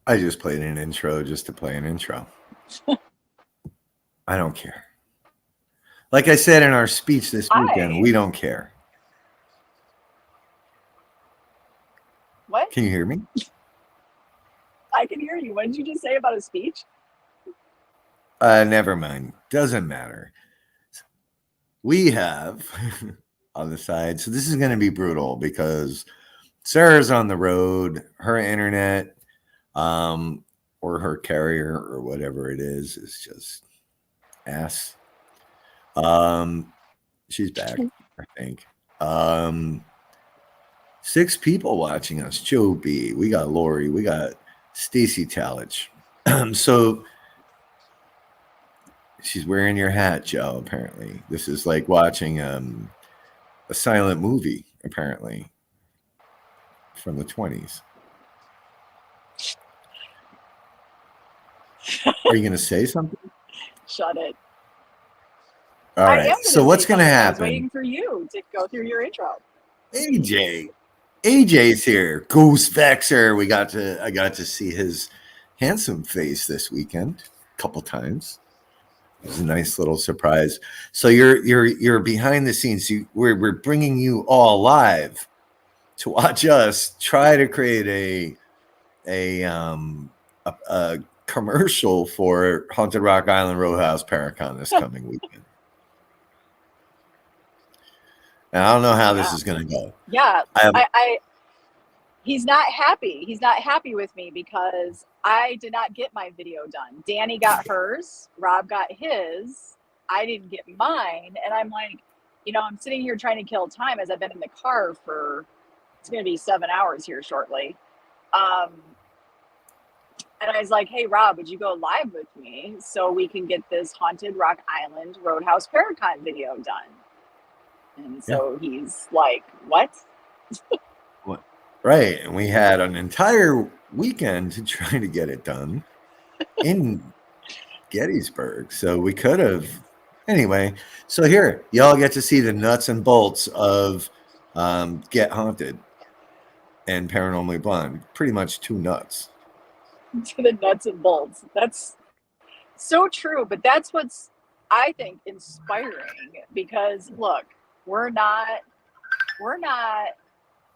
I just played an intro just to play an intro. I don't care. Like I said in our speech this weekend, Hi. we don't care. What? Can you hear me? I can hear you. What did you just say about a speech? Never mind. Doesn't matter. We have on the side. So this is going to be brutal because Sarah's on the road. Her internet, um, or her carrier, or whatever it is just ass. Um, she's back, I think. Um, 6 people watching us. Joe B. We got Lori. We got Stacy Talich. So she's wearing your hat, Joe. Apparently, this is like watching a silent movie. Apparently, from the 20s. Are you going to say something? Shut it. All I right. am going So to say what's going to something. I was happen? waiting for you to go through your intro. AJ. AJ's here. Ghost Vexer. I got to see his handsome face this weekend a couple times. It was a nice little surprise. So you're behind the scenes. We're bringing you all live to watch us try to create a commercial for Haunted Rock Island Roadhouse Paracon this coming weekend. And I don't know how this Yeah. is going to go. Yeah. I have I he's not happy. He's not happy with me because I did not get my video done. Danny got hers, Rob got his, I didn't get mine, and I'm like, I'm sitting here trying to kill time as I've been in the car for it's going to be 7 hours here shortly. Um And I was like, hey, Rob, would you go live with me so we can get this Haunted Rock Island Roadhouse Paracon video done? And yeah. so he's like, what? What? Right. And we had an entire weekend to try to get it done in Gettysburg. So we could have. Anyway, so here, y'all get to see the nuts and bolts of Get Haunted and Paranormally Blonde. Pretty much two nuts. To the nuts and bolts. That's so true. But that's what's, I think, inspiring because look, we're not,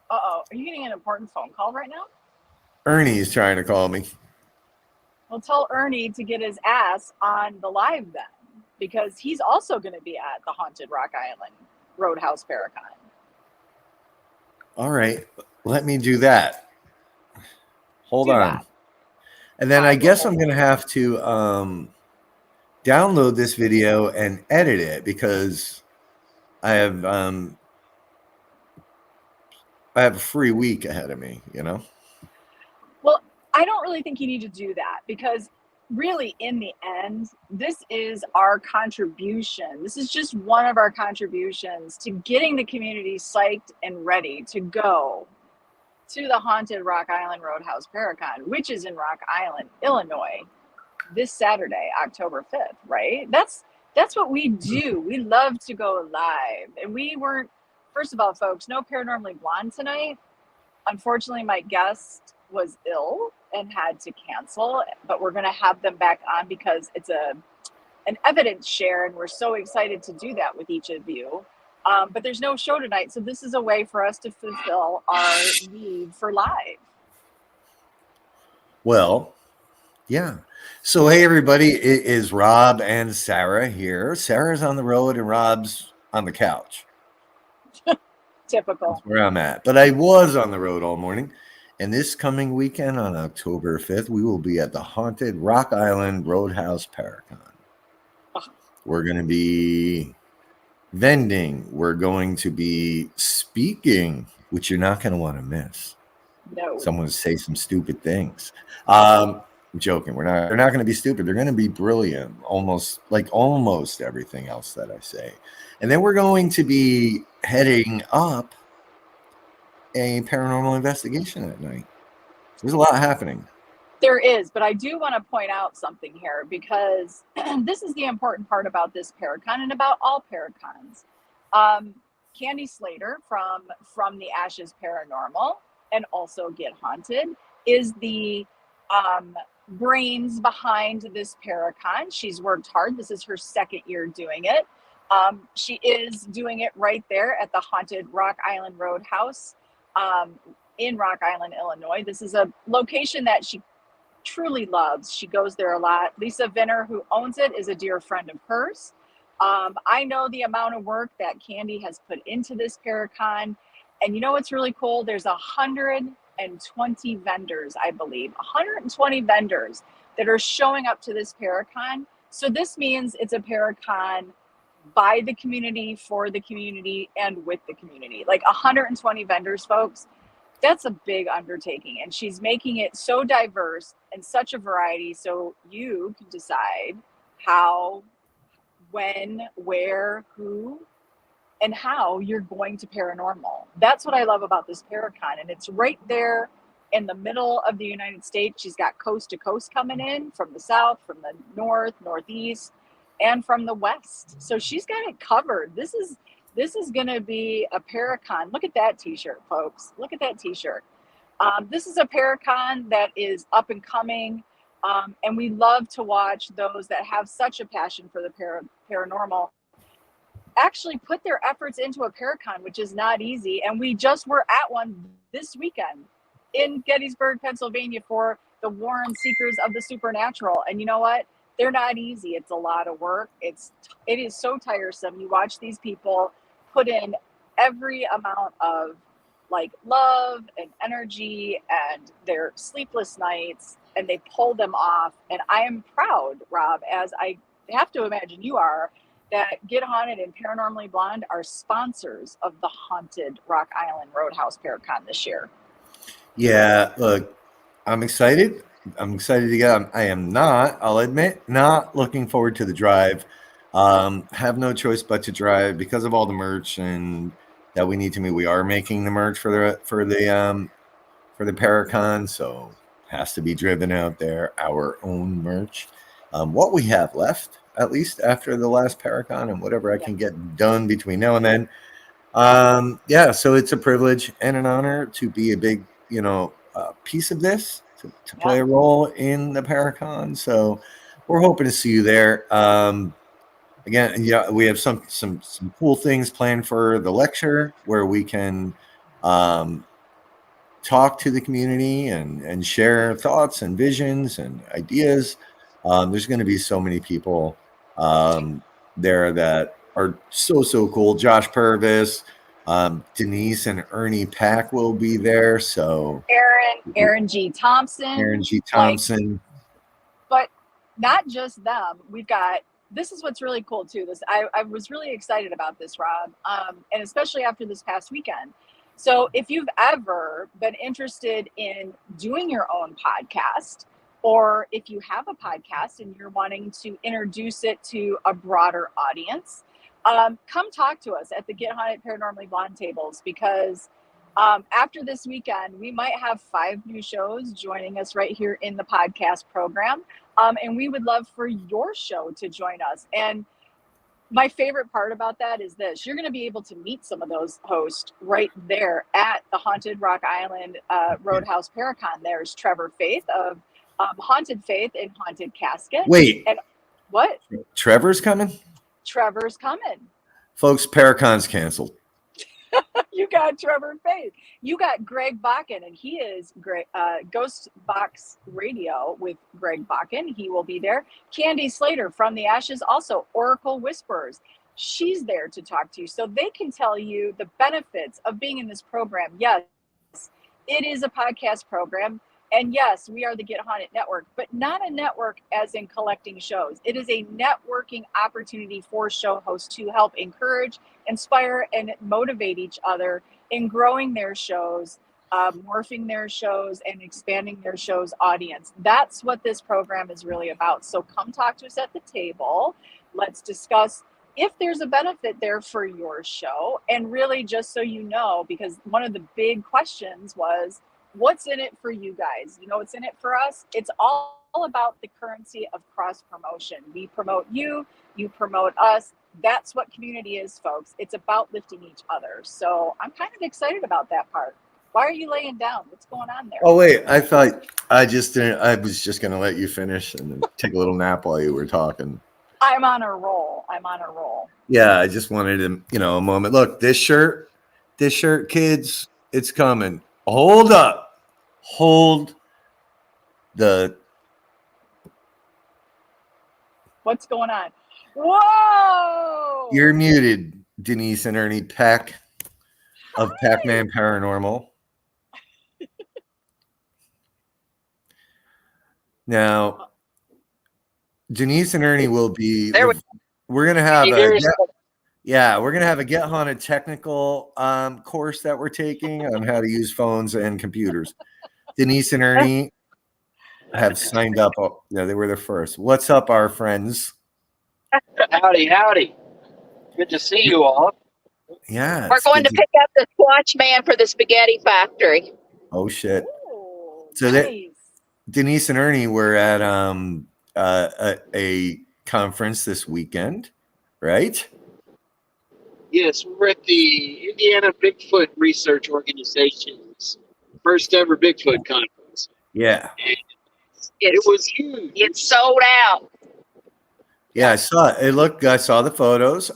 uh-oh, are you getting an important phone call right now? Ernie's trying to call me. Well, tell Ernie to get his ass on the live then because he's also going to be at the Haunted Rock Island Roadhouse Paracon. All right, let me do that. Hold Do on. that. And then I I will guess I'm hold. going to have to download this video and edit it because I have um, I have a free week ahead of me, you know? Well, I don't really think you need to do that because really in the end, this is our contribution. This is just one of our contributions to getting the community psyched and ready to go to the Haunted Rock Island Roadhouse Paracon, which is in Rock Island, Illinois, this Saturday, October 5th, right? That's what we do. We love to go live. And we weren't, first of all, folks, no Paranormally Blonde tonight. Unfortunately, my guest was ill and had to cancel, but we're going to have them back on because it's an evidence share, and we're so excited to do that with each of you. But there's no show tonight, so this is a way for us to fulfill our need for live. Well, yeah. So, hey, everybody, it is Rob and Sarah here. Sarah's on the road and Rob's on the couch. Typical. That's where I'm at. But I was on the road all morning. And this coming weekend on October 5th, we will be at the Haunted Rock Island Roadhouse Paracon. We're going to be vending. We're going to be speaking, which you're not going to want to miss. No. Someone say some stupid things. I'm joking. They're not going to be stupid. They're going to be brilliant, almost everything else that I say. And then we're going to be heading up a paranormal investigation at night. There's a lot happening. There is, but I do want to point out something here because this is the important part about this Paracon and about all Paracons. Candy Slater from the Ashes Paranormal and also Get Haunted is the brains behind this Paracon. She's worked hard. This is her second year doing it. She is doing it right there at the haunted Rock Island Roadhouse in Rock Island, Illinois. This is a location that she truly loves. She goes there a lot. Lisa Vinner, who owns it, is a dear friend of hers. I know the amount of work that Candy has put into this Paracon. And you know what's really cool? There's 120 vendors, I believe, 120 vendors that are showing up to this Paracon. So this means it's a Paracon by the community, for the community, and with the community. Like 120 vendors, folks. That's a big undertaking. And she's making it so diverse and such a variety. So you can decide how, when, where, who, and how you're going to paranormal. That's what I love about this Paracon. And it's right there in the middle of the United States. She's got coast to coast coming in from the south, from the north, northeast, and from the west. So she's got it covered. This is going to be a Paracon. Look at that t-shirt, folks. Look at that t-shirt. This is a Paracon that is up and coming. And we love to watch those that have such a passion for the paranormal actually put their efforts into a Paracon, which is not easy. And we just were at one this weekend in Gettysburg, Pennsylvania for the Warren Seekers of the Supernatural. And you know what? They're not easy. It's a lot of work. It is so tiresome. You watch these people put in every amount of like love and energy and their sleepless nights, and they pull them off. And I am proud, Rob, as I have to imagine you are, that Get Haunted and Paranormally Blonde are sponsors of the haunted Rock Island Roadhouse Paracon this year. Yeah, look, I'm excited. I'm excited to get. I am not, I'll admit, not looking forward to the drive. Have no choice but to drive because of all the merch and that we need to meet. We are making the merch for the Paracon, so has to be driven out there. Our own merch. What we have left, at least after the last Paracon, and whatever I can get done between now and then. Yeah, so it's a privilege and an honor to be a big, piece of this, to play a role in the Paracon. So we're hoping to see you there. Again, yeah, we have some cool things planned for the lecture where we can talk to the community and share thoughts and visions and ideas. There's going to be so many people there that are so cool. Josh Purvis, Denise and Ernie Pack will be there. So Aaron G. Thompson. But not just them. We've got, this is what's really cool too. I was really excited about this, Rob, and especially after this past weekend. So if you've ever been interested in doing your own podcast, or if you have a podcast and you're wanting to introduce it to a broader audience, come talk to us at the Get Haunted Paranormally Blonde tables, because after this weekend, we might have 5 new shows joining us right here in the podcast program. And we would love for your show to join us. And my favorite part about that is this: you're going to be able to meet some of those hosts right there at the haunted Rock Island Roadhouse Paracon. There's Trevor Faith of Haunted Faith and Haunted Casket. Wait. And what? Trevor's coming? Trevor's coming. Folks, Paracon's canceled. You got Trevor Faith. You got Greg Bakken, and he is Ghost Box Radio with Greg Bakken. He will be there. Candy Slater from the Ashes, also Oracle Whispers. She's there to talk to you, so they can tell you the benefits of being in this program. Yes, it is a podcast program. And yes, we are the Get Haunted Network, but not a network as in collecting shows. It is a networking opportunity for show hosts to help encourage, inspire, and motivate each other in growing their shows, morphing their shows, and expanding their show's audience. That's what this program is really about. So come talk to us at the table. Let's discuss if there's a benefit there for your show. And really, just so you know, because one of the big questions was, what's in it for you guys? You know what's in it for us? It's all about the currency of cross promotion. We promote you, you promote us. That's what community is, folks. It's about lifting each other. So I'm kind of excited about that part. Why are you laying down? What's going on there? Oh wait, I thought I just didn't. I was just gonna let you finish and then take a little nap while you were talking. I'm on a roll. I'm on a roll. Yeah, I just wanted a moment. Look, this shirt, kids, it's coming. Hold up, hold the. What's going on? Whoa! You're muted, Denise and Ernie Peck of Pac-Man Paranormal. Now, Denise and Ernie will be. We're gonna have we're gonna have a Get Haunted technical course that we're taking on how to use phones and computers. Denise and Ernie have signed up. Oh, yeah, they were the first. What's up, our friends? Howdy. Good to see you all. Yeah, we're going to pick up the Squatch Man for the spaghetti factory. Oh shit! Ooh, So nice. Denise and Ernie were at a conference this weekend, right? Yes, we're at the Indiana Bigfoot Research Organization's first ever Bigfoot conference. Yeah. It was huge. It's sold out. Yeah, I saw it. I saw the photos.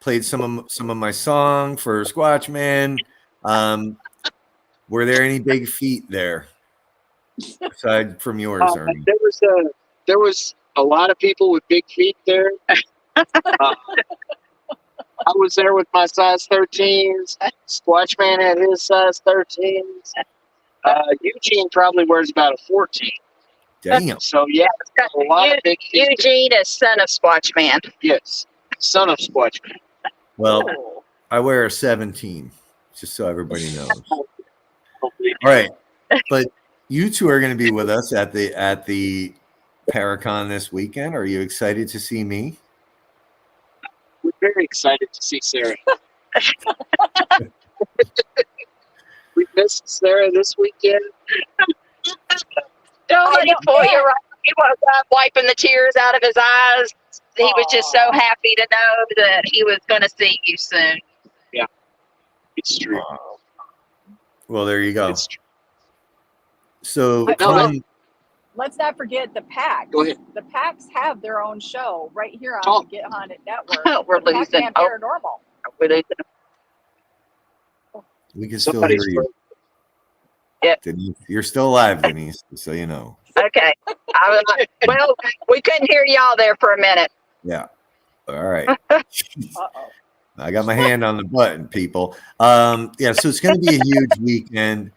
Played some of my song for Squatch Man. Were there any big feet there? Aside from yours, Ernie. There was a lot of people with big feet there. I was there with my size 13s. Squatch Man had his size 13s. Eugene probably wears about a 14. Damn. So yeah, a lot of big feet. Eugene is son of Squatch Man. Yes, son of Squatch Man. Well, I wear a 17, just so everybody knows. All right, but you two are going to be with us at the Paracon this weekend. Are you excited to see me? We're very excited to see Sarah. We missed Sarah this weekend. Don't let him fool you right. He was wiping the tears out of his eyes. He was just so happy to know that he was going to see you soon. Yeah, it's true. Well, there you go. It's true. So let's not forget the PACs. Go ahead. The PACs have their own show right here on the Get Haunted Network. We're losing. Pac-Man Paranormal. We're losing. We can still hear you. Yeah. Denise, you're still alive, Denise, so you know. Okay. Well, we couldn't hear y'all there for a minute. Yeah. All right. Uh-oh. I got my hand on the button, people. Yeah, so it's going to be a huge weekend.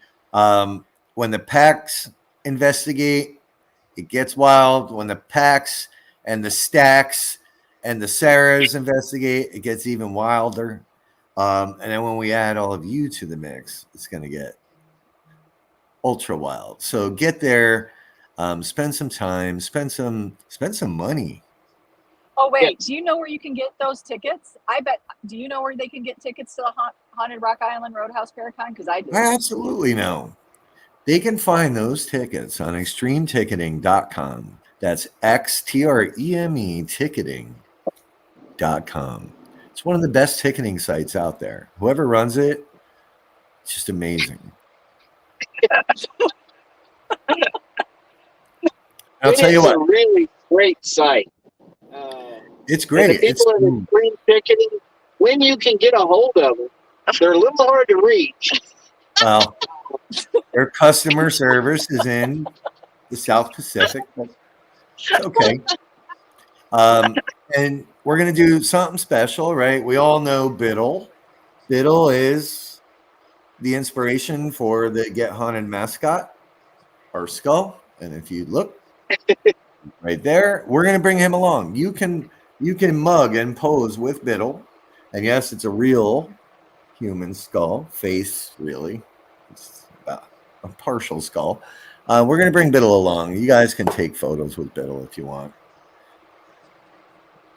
When the PACs investigate, it gets wild. When the PACs and the Stacks and the Sarahs investigate, it gets even wilder. And then when we add all of you to the mix, it's going to get ultra wild. So get there, spend some time, spend some money. Oh wait, do you know where you can get those tickets? I bet. Do you know where they can get tickets to the Haunted Rock Island Roadhouse Paracon? Because I do. I absolutely know. They can find those tickets on extremeticketing.com. That's XTREME ticketing.com. It's one of the best ticketing sites out there. Whoever runs it, it's just amazing. I'll tell you what. It's a really great site. It's great. It's in Extreme Ticketing. When you can get a hold of them, they're a little hard to reach. Well, their customer service is in the South Pacific. But it's okay. And we're going to do something special, right? We all know Biddle. Biddle is the inspiration for the Get Haunted mascot, our skull. And if you look right there, we're going to bring him along. You can mug and pose with Biddle. And yes, it's a real human skull, face, really. It's about a partial skull. We're going to bring Biddle along. You guys can take photos with Biddle if you want.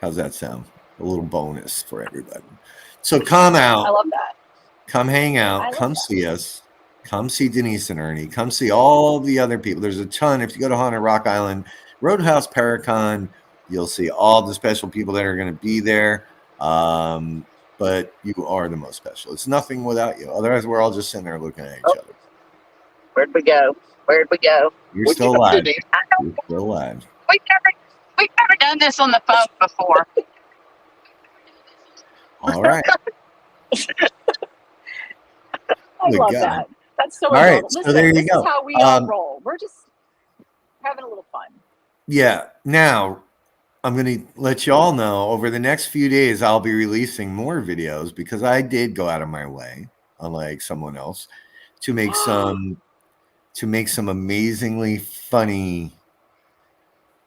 How's that sound? A little bonus for everybody. So come out. I love that. Come hang out. Come see us. Come see Denise and Ernie. Come see all the other people. There's a ton. If you go to Haunted Rock Island Roadhouse Paracon, you'll see all the special people that are going to be there. but you are the most special. It's nothing without you. Otherwise, we're all just sitting there looking at each other. Where'd we go? Where'd we go? You're What still you up to, alive. Dan? You're still alive. We've never done this on the phone before. All right. I Good love God. that. That's so All right, adorable. so Listen, there you this go. is how we all roll. We're just having a little fun. Yeah. Now, I'm going to let you all know over the next few days, I'll be releasing more videos because I did go out of my way, unlike someone else, to make some amazingly funny,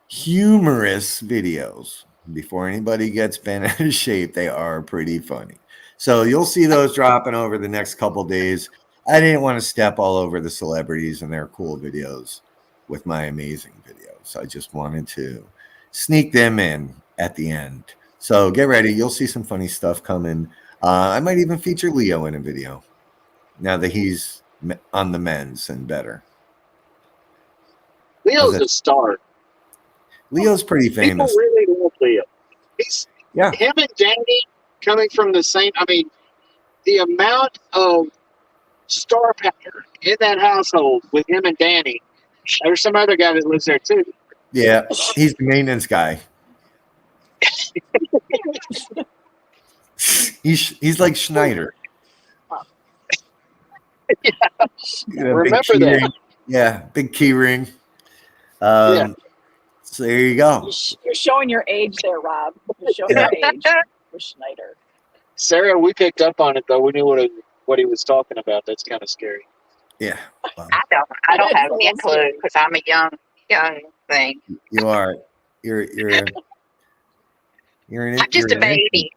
humorous videos. Before anybody gets bent out of shape, they are pretty funny. So you'll see those dropping over the next couple days. I didn't want to step all over the celebrities and their cool videos with my amazing videos. I just wanted to sneak them in at the end. So get ready. You'll see some funny stuff coming. I might even feature Leo in a video now that he's on the men's and better. Leo's a star. Leo's pretty famous. People really love Leo. Yeah. Him and Danny coming from the same. I mean, the amount of star power in that household with him and Danny. There's some other guy that lives there too. Yeah, he's the maintenance guy. He's like Schneider. Yeah. Remember Remember that. Yeah, big key ring. Yeah. So there you go. You're showing your age there, Rob. You're showing your age for Schneider. Sarah, we picked up on it though. We knew what he was talking about. That's kind of scary. Yeah. Well, I don't have any clue because I'm a young thing. you are. You're an I'm just a baby.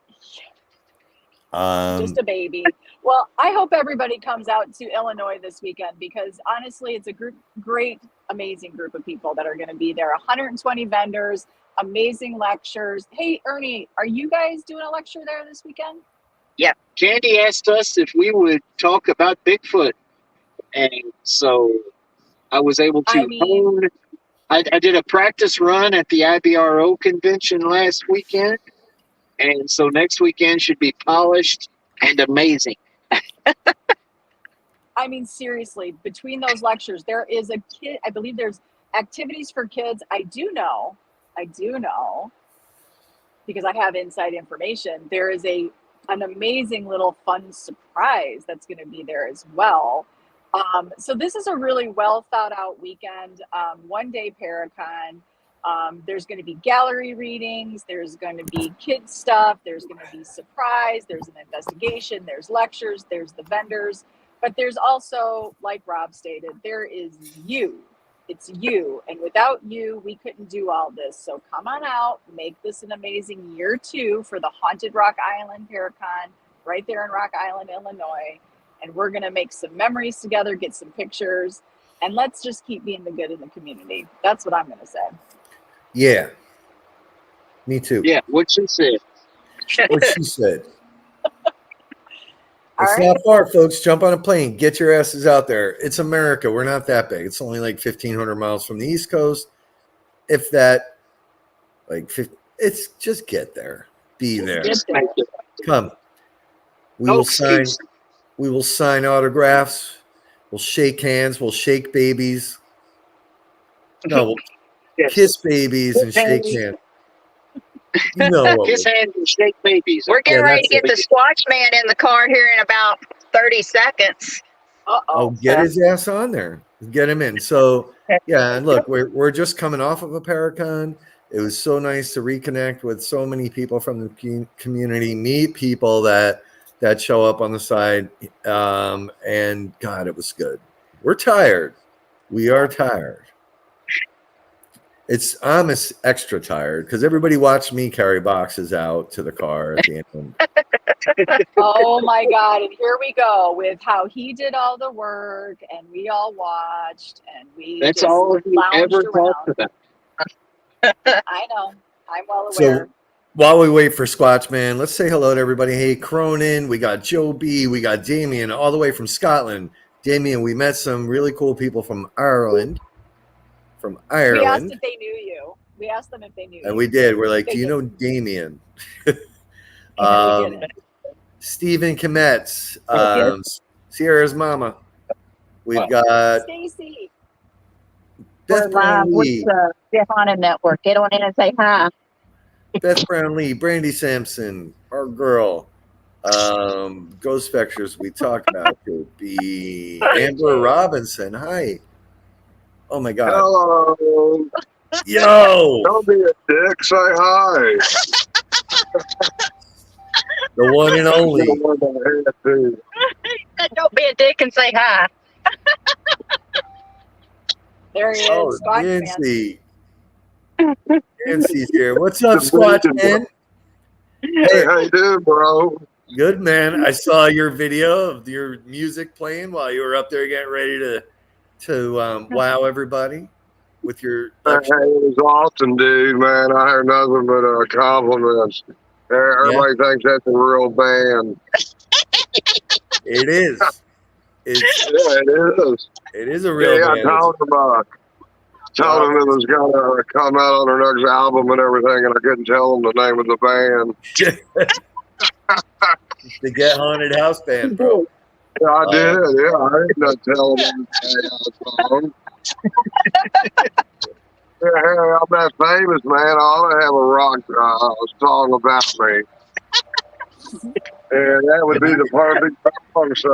Just a baby. Well, I hope everybody comes out to Illinois this weekend because honestly, it's a great, amazing group of people that are going to be there. 120 vendors, amazing lectures. Hey, Ernie, are you guys doing a lecture there this weekend? Yep. Candy asked us if we would talk about Bigfoot, and so I was able to hone. I did a practice run at the IBRO convention last weekend, and so next weekend should be polished and amazing. I mean, seriously, between those lectures, there is a kid. I believe there's activities for kids. I do know, because I have inside information. There is an amazing little fun surprise that's going to be there as well. So this is a really well thought out weekend. One day Paracon. There's going to be gallery readings. There's going to be kids stuff. There's going to be surprise. There's an investigation. There's lectures. There's the vendors. But there's also, like Rob stated, there is you. It's you. And without you, we couldn't do all this. So come on out. Make this an amazing year 2 for the Haunted Rock Island Paracon right there in Rock Island, Illinois. And we're going to make some memories together, get some pictures, and let's just keep being the good in the community. That's what I'm going to say. Yeah. Me too. Yeah, what she said. What she said. All It's right. not far, folks. Jump on a plane. Get your asses out there. It's America. We're not that big. It's only like 1,500 miles from the East Coast. If that, like, 50, it's just get there. Be there. Get there. Come. We will sign autographs. We'll shake hands. We'll shake babies. No, we'll Yes. kiss babies and shake hands. You know what Kiss hands and shake babies. We're getting ready to that's get the Squatch Man in the car here in about 30 seconds. Oh, get his ass on there. Get him in. So, yeah, and look, we're just coming off of a Paracon. It was so nice to reconnect with so many people from the community, meet people that show up on the side. And God, it was good. We're tired. We are tired. I'm extra tired because everybody watched me carry boxes out to the car at the end. Oh my God. And here we go with how he did all the work and we all watched and That's just all he lounged ever talked around. about. I know. I'm well aware. So while we wait for Squatch Man, let's say hello to everybody. Hey, Cronin, we got Joe B, we got Damien all the way from Scotland. Damien, we met some really cool people from Ireland. We asked if they knew you. We asked them if they knew you. And we did. We're like, They do you know didn't. Damien? And they didn't. Stephen Kometz, Yes. Sierra's mama. We've Wow. got Stacy. We're Beth Brown live with Lee, the Get Haunted Network. Get on in and say hi. Beth Brown Lee, Brandy Sampson, our girl. Ghost Specters we talked about could be Amber Robinson. Hi. Oh my God. Hello. Yo, Don't be a dick. Say hi. the one and only. Don't be a dick and say hi. There he is. Oh, Squatch man. Nancy. Nancy's here. What's up, Squatch Man? Hey, how you doing, bro? Good, man. I saw your video of your music playing while you were up there getting ready to wow everybody with your. Hey, it was awesome, dude, man. I heard nothing but compliments. Everybody thinks that's a real band. It is. It is. It is a real I band. told them it was going to come out on their next album and everything, and I couldn't tell them the name of the band. The Get Haunted House Band, bro. Yeah, I did. Yeah, I didn't not tell them song. Yeah, I'm that famous, man. I ought to have a rock song about me. And that would be the perfect song. So,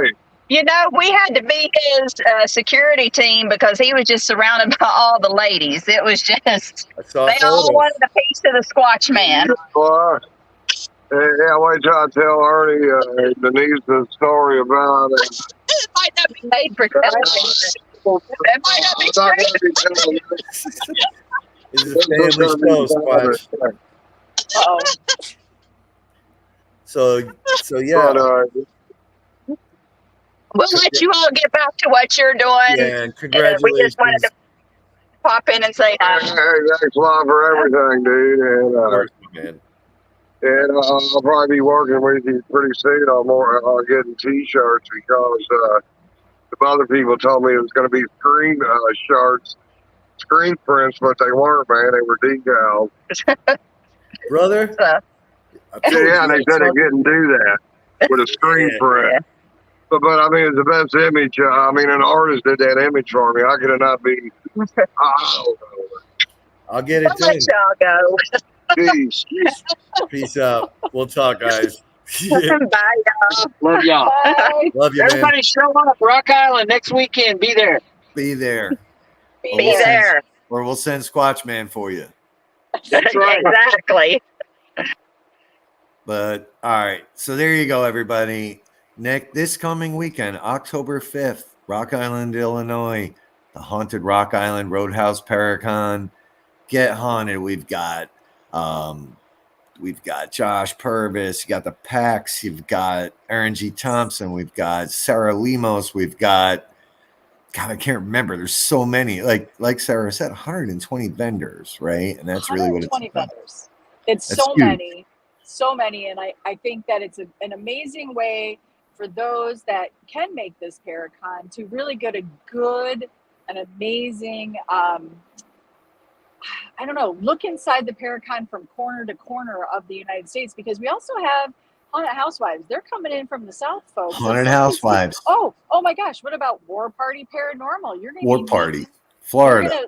hey. You know, we had to be his security team because he was just surrounded by all the ladies. It was just, they all wanted a piece of the Squatch Man. Yeah, wait till I tell Ernie Denise the story about it. It might not be made for television. It might not be true. It's a family show, Squatch. Uh-oh. So yeah. But, we'll let you all get back to what you're doing. Yeah, and congratulations. We just wanted to pop in and say hi. hey, thanks a lot for everything, dude. Man. And I'll probably be working with you pretty soon on getting T-shirts because some other people told me it was going to be screen shirts, screen prints, but they weren't, man. They were decals. Brother? Yeah, they said they couldn't do that with a screen print. Yeah. But I mean, it's the best image. I mean, an artist did that image for me. I could not be. I'll get it. I'll let y'all go. Peace. Peace out. We'll talk, guys. Bye, y'all. Love y'all. Bye. Love you, Everybody man. show up. Rock Island next weekend. Be there. Be there. Be there. Or we'll send Squatch Man for you. That's right. Exactly. But all right. So there you go, everybody. This coming weekend, October 5th, Rock Island, Illinois, the Haunted Rock Island Roadhouse Paracon. Get Haunted. We've got Josh Purvis, you got the Pax, you've got Aaron G. Thompson, we've got Sarah Lemos, we've got I can't remember. There's so many. Like Sarah said, 120 vendors, right? And that's really what it's 120 vendors. It's that's so huge. many. And I think that it's an amazing way for those that can make this Paracon to really get a good, an amazing, I don't know, look inside the Paracon from corner to corner of the United States, because we also have Haunted Housewives. They're coming in from the South, folks. Haunted Housewives. Oh my gosh. What about War Party Paranormal? You're going to War Party, Florida.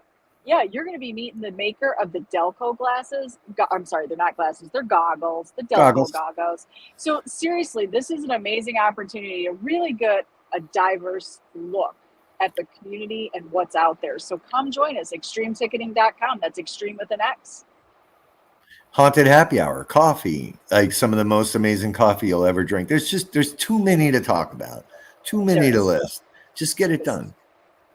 You're going to be meeting the maker of the Delco glasses. I'm sorry, they're not glasses. They're goggles. The Delco goggles. So seriously, this is an amazing opportunity to really get a diverse look at the community and what's out there. So come join us, extremeticketing.com. That's extreme with an X. Haunted Happy Hour, coffee, like some of the most amazing coffee you'll ever drink. There's too many to talk about, too many to list. Just get it done.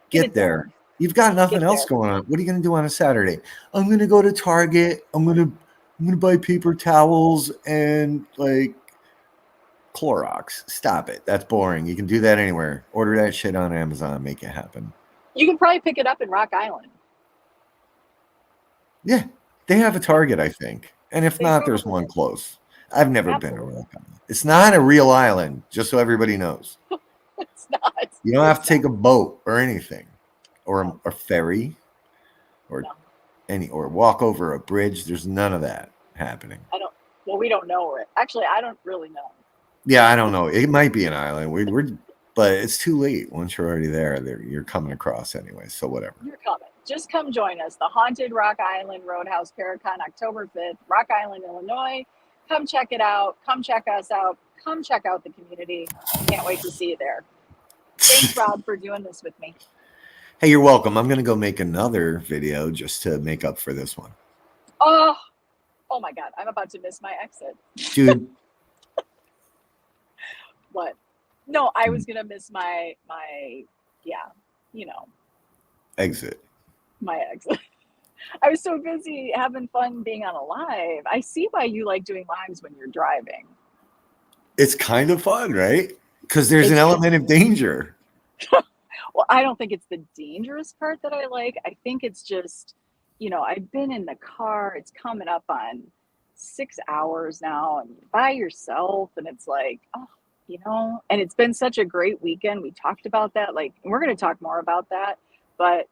Get there. You've got nothing else going on. What are you going to do on a Saturday? I'm going to go to Target. I'm going to buy paper towels and like Clorox. Stop it. That's boring. You can do that anywhere. Order that shit on Amazon. Make it happen. You can probably pick it up in Rock Island. Yeah. They have a Target, I think. And if not, there's one close. I've never been to Rock Island. It's not a real island, just so everybody knows. It's not. You don't have to take a boat or anything, or a ferry, or or walk over a bridge. There's none of that happening. We don't know it. Actually, I don't really know. Yeah, I don't know. It might be an island. But it's too late. Once you're already there, you're coming across anyway. So whatever. You're coming. Just come join us. The Haunted Rock Island Roadhouse Paracon, October 5th, Rock Island, Illinois. Come check it out. Come check us out. Come check out the community. Can't wait to see you there. Thanks, Rob, for doing this with me. Hey, you're welcome. I'm gonna go make another video just to make up for this one. Oh my God. I'm about to miss my exit. Dude. What? No, I was gonna miss my Exit. My exit. I was so busy having fun being on a live. I see why you like doing lives when you're driving. It's kind of fun, right? Because there's an element of danger. Well, I don't think it's the dangerous part that I like. I think it's just, I've been in the car. It's coming up on 6 hours now, and you're by yourself, and it's like, and it's been such a great weekend. We talked about that. Like, and we're going to talk more about that, but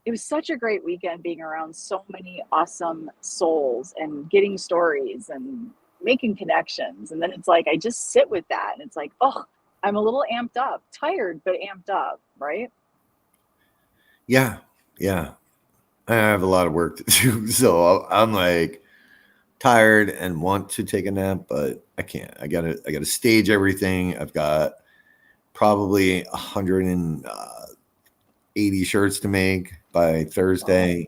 it was such a great weekend being around so many awesome souls and getting stories and making connections. And then it's like, I just sit with that, and it's like, oh, I'm a little amped up, tired, but amped up. Right. Yeah. I have a lot of work to do. So I'm like tired and want to take a nap, but I can't. I gotta stage everything. I've got probably 180 shirts to make by Thursday. Wow.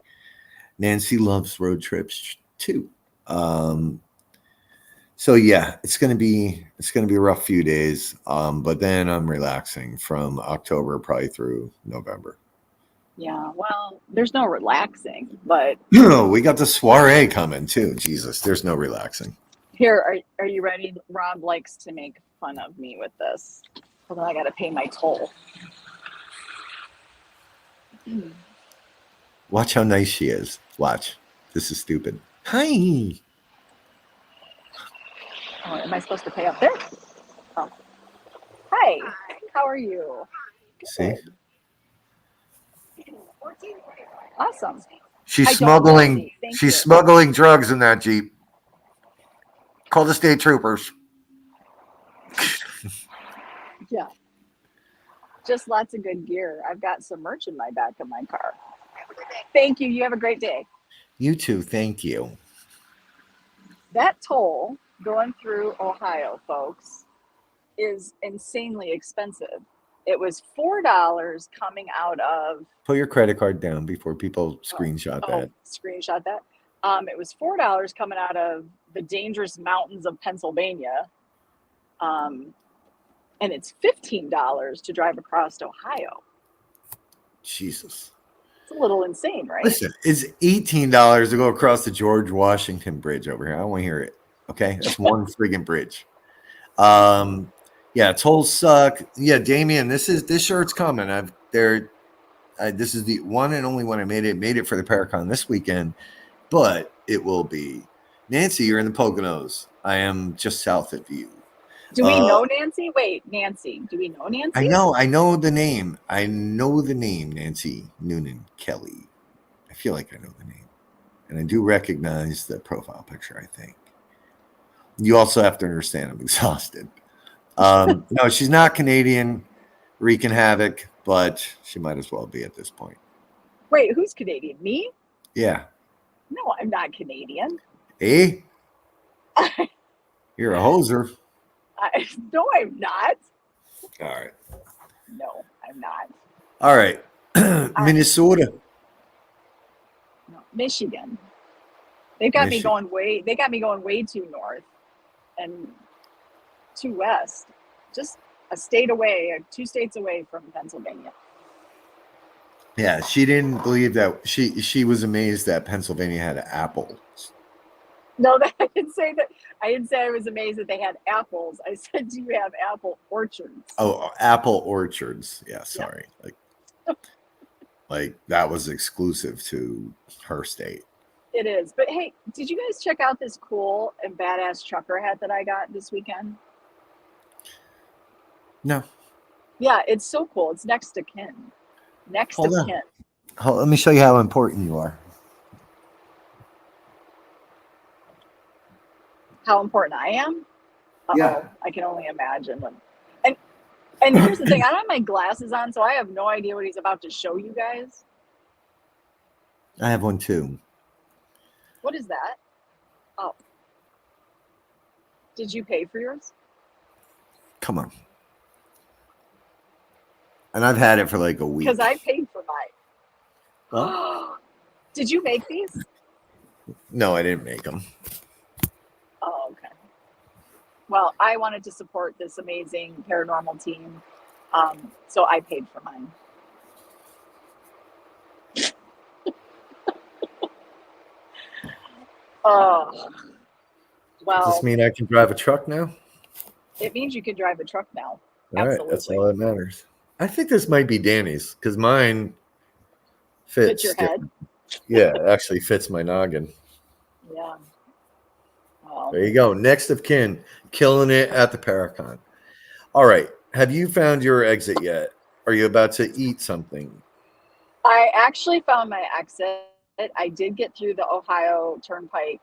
Nancy loves road trips too. So yeah, it's gonna be a rough few days. But then I'm relaxing from October probably through November. Yeah, well, there's no relaxing, but we got the soiree coming too. Jesus, there's no relaxing. Here, are you ready? Rob likes to make fun of me with this. Hold on, I gotta pay my toll. Watch how nice she is. Watch. This is stupid. Hi. Oh, am I supposed to pay up there? Oh. Hi. How are you? See? Awesome. She's smuggling drugs in that Jeep. Call the state troopers. Yeah. Just lots of good gear. I've got some merch in my back of my car. Thank you. You have a great day. You too. Thank you. That toll going through Ohio, folks, is insanely expensive. It was $4 coming out of... Put your credit card down before people screenshot that. Screenshot that. It was $4 coming out of the dangerous mountains of Pennsylvania. And it's $15 to drive across Ohio. Jesus. It's a little insane, right? Listen, it's $18 to go across the George Washington Bridge over here. I don't want to hear it. Okay? That's one friggin' bridge. Yeah, tolls suck. Yeah, Damien, this shirt's coming. This is the one and only one I made it for the Paracon this weekend, but it will be. Nancy, you're in the Poconos. I am just south of you. Do we know Nancy? Wait, Nancy. Do we know Nancy? I know the name. Nancy Noonan Kelly. I feel like I know the name. And I do recognize the profile picture, I think. You also have to understand I'm exhausted. No, she's not Canadian, wreaking havoc, but she might as well be at this point. Wait, who's Canadian? Me? Yeah. No, I'm not Canadian. Eh? You're a hoser. No, I'm not. All right. No, I'm not. All right. Minnesota. No, Michigan. They got me going way too north and too west. Just a state away, 2 states away from Pennsylvania. Yeah, she didn't believe that. She was amazed that Pennsylvania had apples. No, I didn't say that. I didn't say I was amazed that they had apples. I said, do you have apple orchards? Oh, apple orchards. Yeah, sorry. Yeah. Like that was exclusive to her state. It is. But hey, did you guys check out this cool and badass trucker hat that I got this weekend? No. Yeah, it's so cool. It's next to kin. Hold on. Let me show you how important you are. How important I am? Yeah. I can only imagine. And here's the thing, I don't have my glasses on, so I have no idea what he's about to show you guys. I have one too. What is that? Oh. Did you pay for yours? Come on. And I've had it for like a week. Because I paid for mine. Well, did you make these? No, I didn't make them. Oh, okay. Well, I wanted to support this amazing paranormal team, so I paid for mine. Oh, well. Does this mean I can drive a truck now? It means you can drive a truck now. All right, that's all that matters. I think this might be Danny's because mine fits. Fit your head? Yeah, it actually fits my noggin. Yeah. Well, there you go. Next of kin, killing it at the Paracon. All right. Have you found your exit yet? Are you about to eat something? I actually found my exit. I did get through the Ohio Turnpike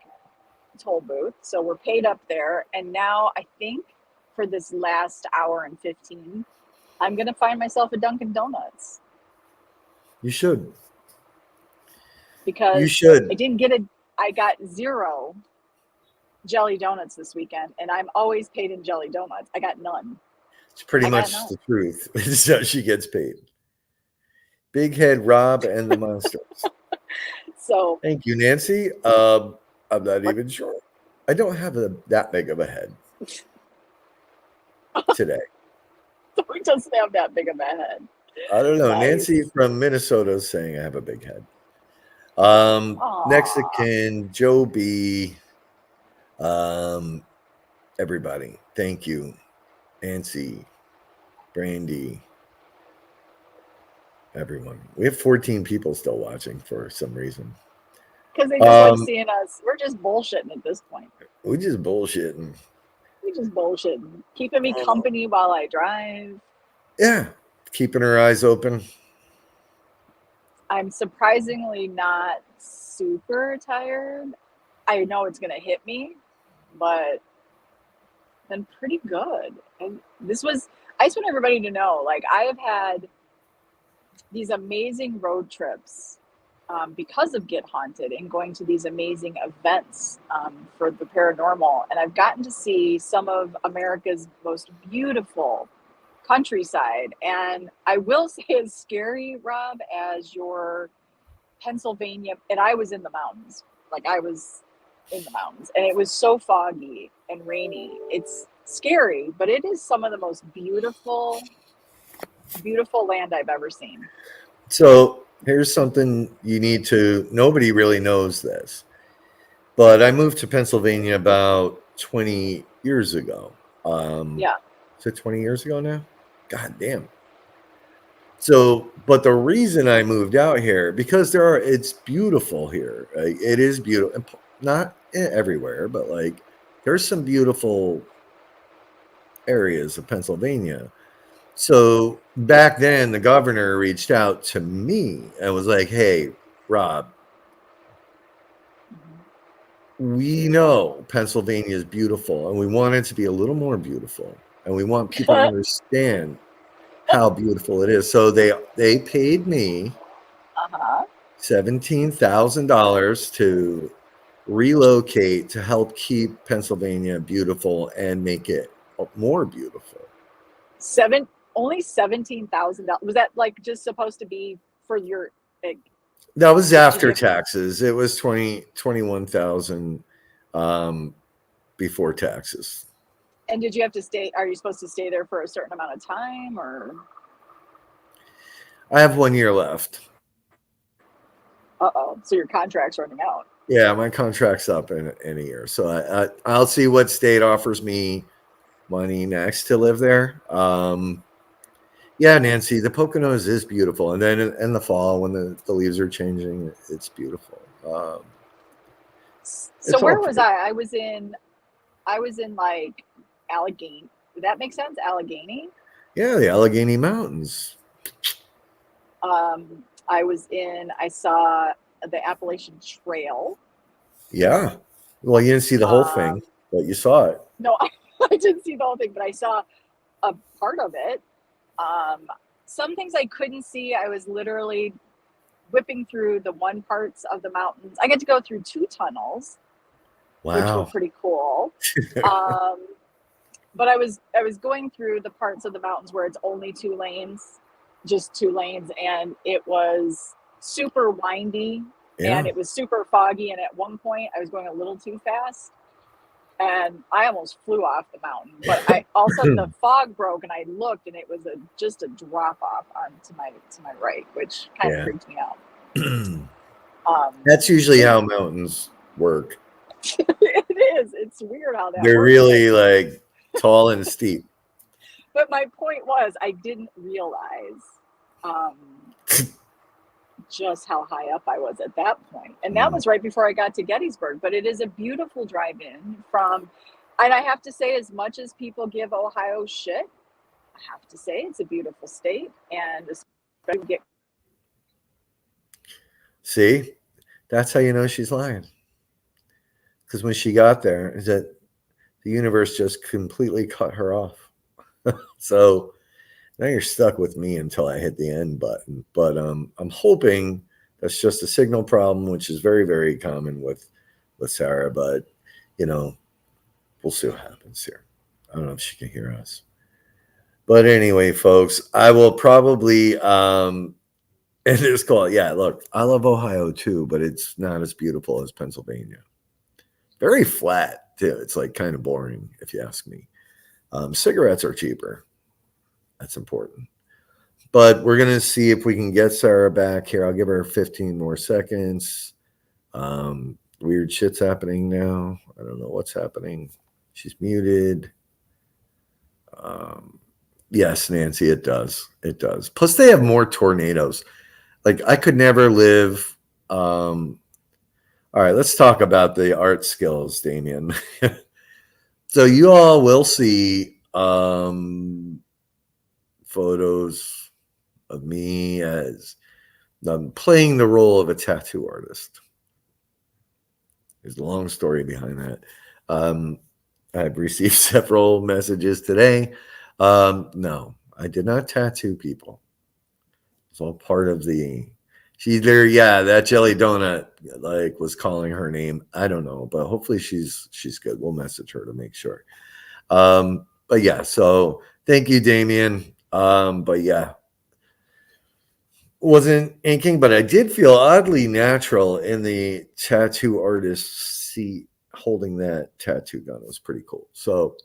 toll booth, so we're paid up there. And now I think for this last hour and 15, I'm going to find myself a Dunkin' Donuts. You should. Because you should. I got 0 jelly donuts this weekend, and I'm always paid in jelly donuts. I got none. It's pretty much the truth. It's how she gets paid. Big Head Rob and the Monsters. So thank you, Nancy. I'm not even sure. I don't have that big of a head today. Who doesn't have that big of a head? I don't know. Nice. Nancy from Minnesota is saying I have a big head. Next of kin, Joe B. Everybody, thank you. Nancy, Brandy, everyone. We have 14 people still watching for some reason. Because they just like seeing us. We're just bullshitting at this point. We just bullshitting. Keeping me company while I drive. Yeah, keeping her eyes open. I'm surprisingly not super tired. I know it's going to hit me, but been pretty good. And I just want everybody to know, like, I have had these amazing road trips because of Get Haunted and going to these amazing events for the paranormal. And I've gotten to see some of America's most beautiful countryside. And I will say, as scary, Rob, as your Pennsylvania, and I was in the mountains. Like, I was in the mountains, and it was so foggy and rainy. It's scary, but it is some of the most beautiful land I've ever seen. So here's something you need to, nobody really knows this, but I moved to Pennsylvania about 20 years ago. Yeah. Is it 20 years ago now? God damn. So, but the reason I moved out here, because it's beautiful here. Right? It is beautiful. Not everywhere, but like there's some beautiful areas of Pennsylvania. So back then, the governor reached out to me and was like, hey, Rob, we know Pennsylvania is beautiful, and we want it to be a little more beautiful. And we want people to understand how beautiful it is. So they paid me $17,000 to relocate to help keep Pennsylvania beautiful and make it more beautiful. Only $17,000. Was that like just supposed to be for your? That was after taxes. It was 21,000 before taxes. And did you have to stay? Are you supposed to stay there for a certain amount of time, or? I have 1 year left. So your contract's running out. Yeah, my contract's up in a year. So I'll see what state offers me money next to live there. Yeah, Nancy, the Poconos is beautiful. And then in the fall, when the leaves are changing, it's beautiful. So where was I? I was in like Allegheny. Would that make sense? Allegheny? Yeah, the Allegheny Mountains. I saw the Appalachian Trail. Yeah. Well, you didn't see the whole thing, but you saw it. No, I didn't see the whole thing, but I saw a part of it. Some things I couldn't see. I was literally whipping through the one parts of the mountains. I get to go through 2 tunnels, which were Wow. pretty cool. But I was going through the parts of the mountains where it's only 2 lanes, just 2 lanes, and it was super windy and it was super foggy. And at one point, I was going a little too fast, and I almost flew off the mountain. But all of a sudden the fog broke, and I looked, and it was just a drop off to my right, which kind of freaked me out. That's usually how mountains work. It is. It's weird how that They're works. really like tall and steep. But my point was, I didn't realize just how high up I was at that point. And that was right before I got to Gettysburg. But it is a beautiful drive-in and I have to say, as much as people give Ohio shit, I have to say it's a beautiful state. And especially See, that's how you know she's lying. Because when she got there, is that the universe just completely cut her off. So now you're stuck with me until I hit the end button. But I'm hoping that's just a signal problem, which is very, very common with Sarah. But, we'll see what happens here. I don't know if she can hear us. But anyway, folks, I will probably end this call. Yeah, look, I love Ohio too, but it's not as beautiful as Pennsylvania. Very flat too. It's like kind of boring, if you ask me. Cigarettes are cheaper. That's important. But we're going to see if we can get Sarah back here. I'll give her 15 more seconds. Weird shit's happening now. I don't know what's happening. She's muted. Yes, Nancy, it does. It does. Plus, they have more tornadoes. Like, I could never live. All right, let's talk about the art skills, Damien. So you all will see photos of me as playing the role of a tattoo artist. There's a long story behind that. I've received several messages today. No, I did not tattoo people. It's all part of she's there. Yeah, that jelly donut was calling her name. I don't know, but hopefully she's good. We'll message her to make sure. But yeah, so thank you, Damien. But yeah, wasn't inking, but I did feel oddly natural in the tattoo artist's seat holding that tattoo gun. It was pretty cool. So,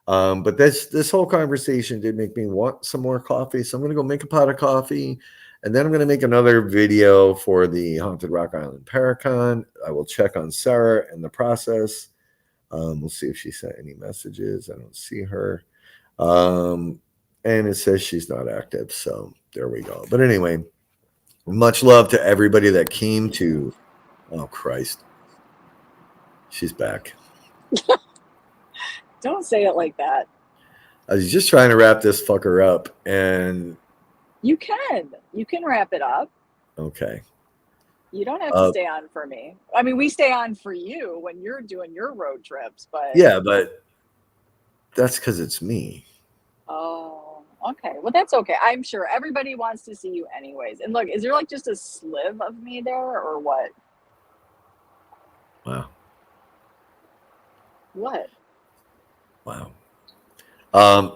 but this whole conversation did make me want some more coffee. So I'm going to go make a pot of coffee, and then I'm going to make another video for the Haunted Rock Island Paracon. I will check on Sarah in the process. We'll see if she sent any messages. I don't see her. And it says she's not active. So there we go. But anyway, much love to everybody that came to. Oh, Christ. She's back. Don't say it like that. I was just trying to wrap this fucker up, and you can wrap it up. Okay. You don't have to stay on for me. I mean, we stay on for you when you're doing your road trips, but yeah, but that's because it's me. Oh, okay. Well, that's okay. I'm sure everybody wants to see you anyways. And look, is there just a sliv of me there or what? Wow. What? Wow.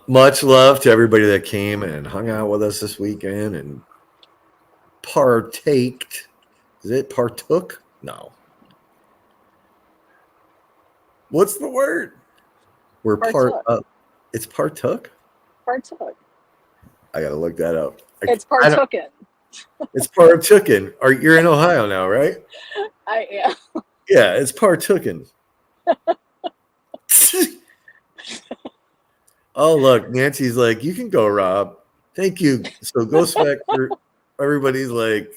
Much love to everybody that came and hung out with us this weekend and partaked. Is it partook? No. What's the word? We're partook. It's partook? Partook. I got to look that up. It's partooken. It's partooken. You're in Ohio now, right? I am. Yeah, it's partooken. Oh, look, Nancy's like, you can go, Rob. Thank you. So Ghost Factor, everybody's like,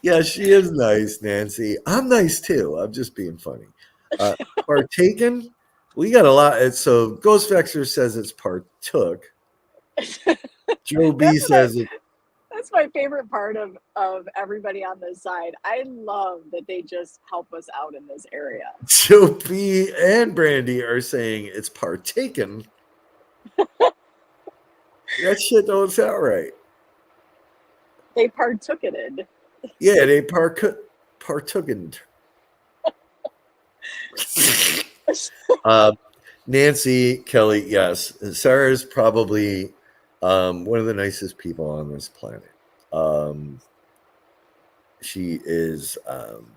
yeah, she is nice, Nancy. I'm nice too. I'm just being funny. Partaken, we got a lot. So Ghost Factor says it's partook. Joe B says it. That's That's my favorite part of everybody on this side. I love that they just help us out in this area. Joe P and Brandy are saying it's partaken. That shit don't sound right. They partookened. Yeah, they partookened. Nancy Kelly, yes. Sarah is probably one of the nicest people on this planet. She is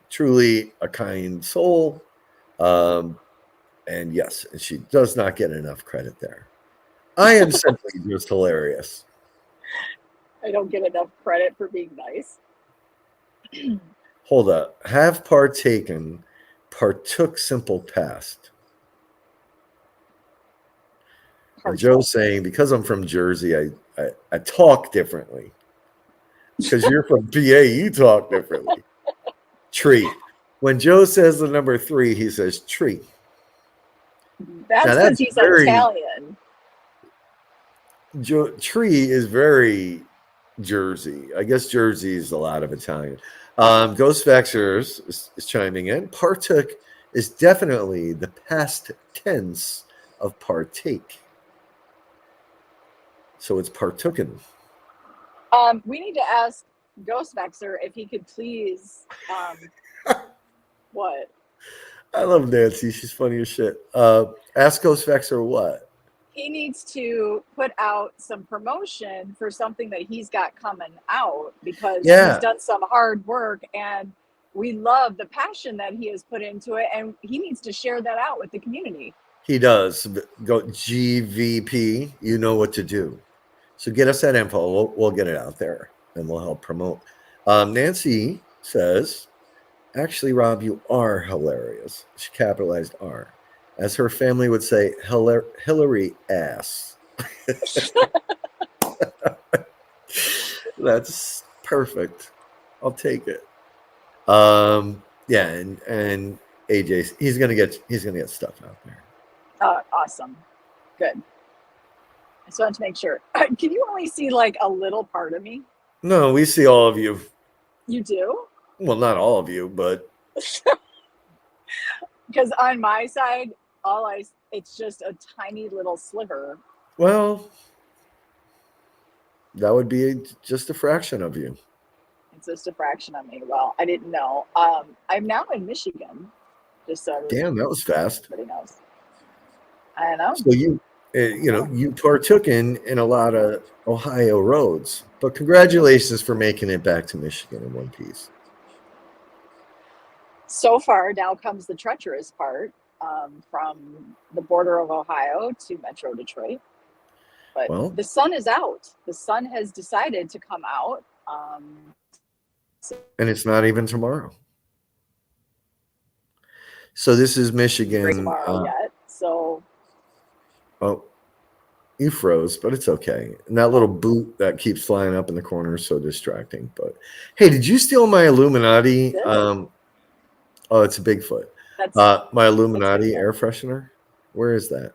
truly a kind soul. And yes, she does not get enough credit there. I am simply just hilarious. I don't get enough credit for being nice. Hold up. Have partaken, partook simple past. And Joe's saying, because I'm from Jersey, I talk differently. Because you're from PA, you talk differently. Tree. When Joe says the number 3, he says tree. That's because he's Italian. Tree is very Jersey. I guess Jersey is a lot of Italian. Ghost Vaxxers is chiming in. Partook is definitely the past tense of partake. So it's partooken. We need to ask Ghost Vexer if he could please what? I love Nancy. She's funny as shit. Ask Ghost Vexer what? He needs to put out some promotion for something that he's got coming out because he's done some hard work and we love the passion that he has put into it and he needs to share that out with the community. He does. Go GVP. You know what to do. So get us that info. We'll get it out there and we'll help promote. Nancy says, actually, Rob, you are hilarious. She capitalized R. As her family would say, Hillary ass. That's perfect. I'll take it. Yeah, and AJ, he's gonna get stuff out there. Awesome. Good. I just wanted to make sure. Can you only see like a little part of me? No, we see all of you. You do? Well, not all of you, but because on my side, it's just a tiny little sliver. Well, that would be just a fraction of you. It's just a fraction of me. Well, I didn't know. I'm now in Michigan. Just so damn, that was fast. Everybody knows. I know. So you partook in a lot of Ohio roads, but congratulations for making it back to Michigan in one piece. So far, now comes the treacherous part from the border of Ohio to Metro Detroit. But the sun is out. The sun has decided to come out. And it's not even tomorrow. So this is Michigan. Tomorrow yet, so. Oh, you froze, but it's okay. And that little boot that keeps flying up in the corner is so distracting. But hey, did you steal my Illuminati? Oh, it's a Bigfoot. My Illuminati air freshener. Where is that?